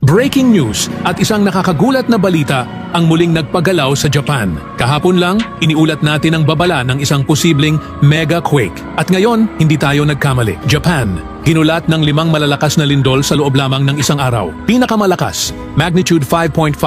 Breaking news at isang nakakagulat na balita ang muling nagpagalaw sa Japan. Kahapon lang, iniulat natin ang babala ng isang posibleng mega quake. At ngayon, hindi tayo nagkamali. Japan, ginulat ng 5 malalakas na lindol sa loob lamang ng isang araw. Pinakamalakas, magnitude 5.5,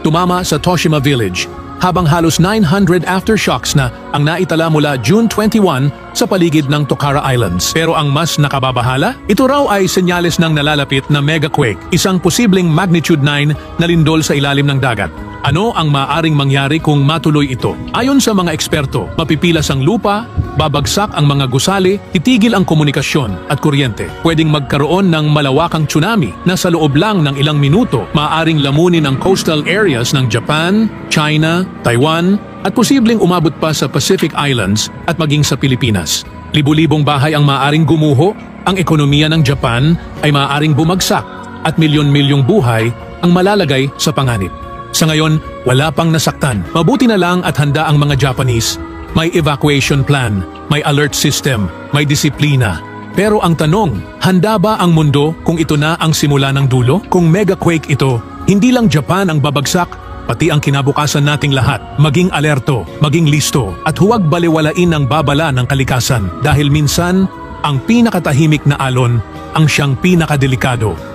tumama sa Toshima Village, habang halos 900 aftershocks na ang naitala mula June 21 sa paligid ng Tokara Islands. Pero ang mas nakababahala, ito raw ay senyales ng nalalapit na megaquake, isang posibleng magnitude 9 na lindol sa ilalim ng dagat. Ano ang maaaring mangyari kung matuloy ito? Ayon sa mga eksperto, mapipilas ang lupa, babagsak ang mga gusali, titigil ang komunikasyon at kuryente. Pwedeng magkaroon ng malawakang tsunami na sa loob lang ng ilang minuto maaaring lamunin ang coastal areas ng Japan, China, Taiwan, at posibleng umabot pa sa Pacific Islands at maging sa Pilipinas. Libu-libong bahay ang maaaring gumuho, ang ekonomiya ng Japan ay maaaring bumagsak at milyon-milyong buhay ang malalagay sa panganib. Sa ngayon, wala pang nasaktan. Mabuti na lang at handa ang mga Japanese. May evacuation plan, may alert system, may disiplina. Pero ang tanong, handa ba ang mundo kung ito na ang simula ng dulo? Kung megaquake ito, hindi lang Japan ang babagsak, pati ang kinabukasan nating lahat. Maging alerto, maging listo, at huwag baliwalain ang babala ng kalikasan. Dahil minsan, ang pinakatahimik na alon ang siyang pinakadelikado.